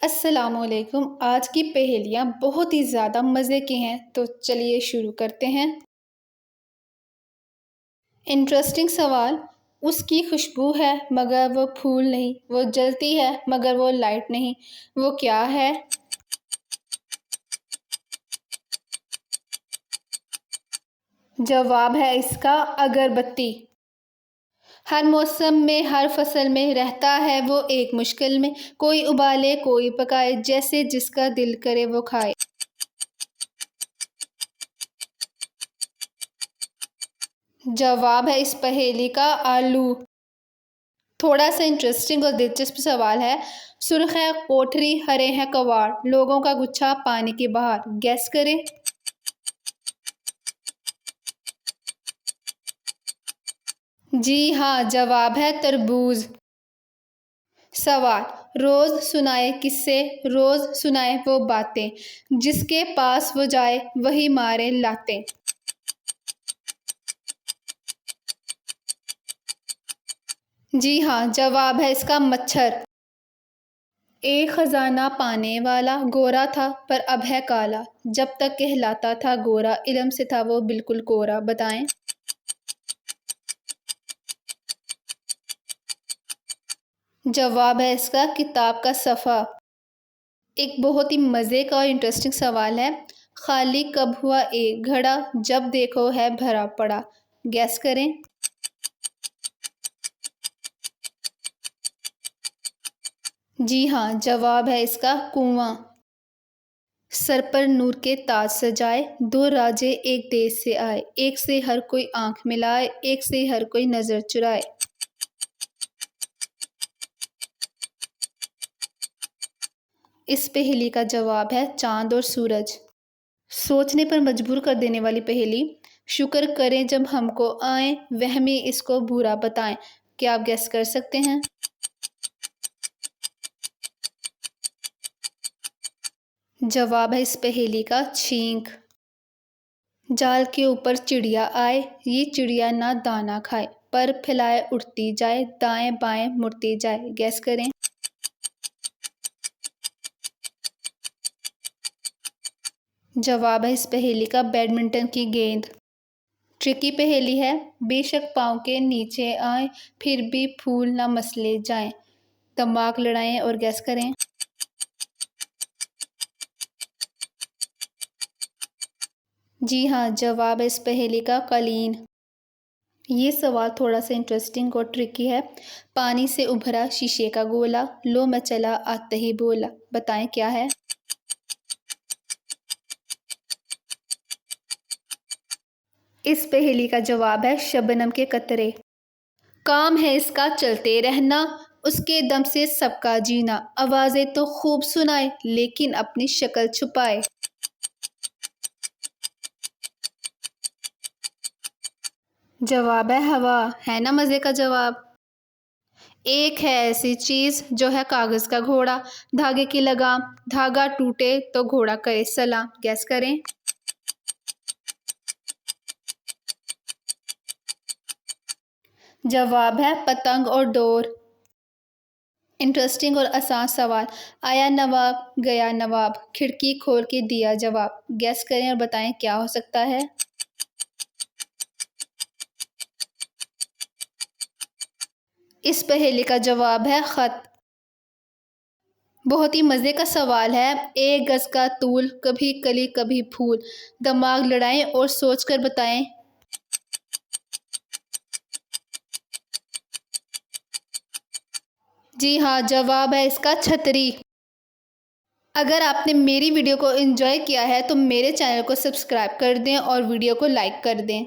अस्सलामुअलैकुम। आज की पहेलियाँ बहुत ही ज़्यादा मज़े की हैं, तो चलिए शुरू करते हैं। इंटरेस्टिंग सवाल। उसकी खुशबू है मगर वो फूल नहीं, वो जलती है मगर वो लाइट नहीं, वो क्या है? जवाब है इसका अगरबत्ती। हर मौसम में हर फसल में रहता है वो एक मुश्किल में, कोई उबाले कोई पकाए, जैसे जिसका दिल करे वो खाए। जवाब है इस पहेली का आलू। थोड़ा सा इंटरेस्टिंग और दिलचस्प सवाल है। सुर्ख है कोठरी, हरे हैं कवाड़, लोगों का गुच्छा पानी की बहार, गैस करें। जी हाँ, जवाब है तरबूज। सवाल। रोज सुनाए किससे, रोज सुनाए वो बातें, जिसके पास वो जाए वही मारे लाते। जी हाँ, जवाब है इसका मच्छर। एक खजाना पाने वाला गोरा था पर अब है काला, जब तक कहलाता था गोरा इल्म से था वो बिल्कुल कोरा, बताएं। जवाब है इसका किताब का सफ़ा। एक बहुत ही मज़े का और इंटरेस्टिंग सवाल है। खाली कब हुआ एक घड़ा, जब देखो है भरा पड़ा, गैस करें। जी हाँ, जवाब है इसका कुआं। सर पर नूर के ताज सजाए, दो राजे एक देश से आए, एक से हर कोई आंख मिलाए, एक से हर कोई नज़र चुराए। इस पहेली का जवाब है चांद और सूरज। सोचने पर मजबूर कर देने वाली पहेली। शुक्र करें जब हमको आए, वहमी इसको बुरा बताएं। क्या आप गैस कर सकते हैं? जवाब है इस पहेली का छींक। जाल के ऊपर चिड़िया आए, ये चिड़िया ना दाना खाए, पर फैलाए उड़ती जाए, दाएं बाएं मुड़ती जाए, गैस करें। जवाब है इस पहेली का बैडमिंटन की गेंद। ट्रिकी पहेली है। बेशक पाँव के नीचे आए, फिर भी फूल ना मसले जाएं, दिमाग लड़ाएं और गैस करें। जी हाँ, जवाब है इस पहेली का कालीन। ये सवाल थोड़ा सा इंटरेस्टिंग और ट्रिकी है। पानी से उभरा शीशे का गोला, लो मैं चला आते ही बोला, बताएं क्या है? इस पहेली का जवाब है शबनम के कतरे। काम है इसका चलते रहना, उसके दम से सबका जीना, आवाजें तो खूब सुनाए लेकिन अपनी शक्ल छुपाए। जवाब है हवा। है ना मजे का जवाब। एक है ऐसी चीज जो है कागज का घोड़ा, धागे की लगाम, धागा टूटे तो घोड़ा करे सलाम, गैस करें। जवाब है पतंग और डोर। इंटरेस्टिंग और आसान सवाल। आया नवाब गया नवाब, खिड़की खोल के दिया जवाब, गैस करें और बताएं क्या हो सकता है? इस पहेली का जवाब है खत। बहुत ही मज़े का सवाल है। एक गज का तूल, कभी कली कभी फूल, दिमाग लड़ाएं और सोच कर बताएं। जी हाँ, जवाब है इसका छतरी। अगर आपने मेरी वीडियो को एंजॉय किया है तो मेरे चैनल को सब्सक्राइब कर दें और वीडियो को लाइक कर दें।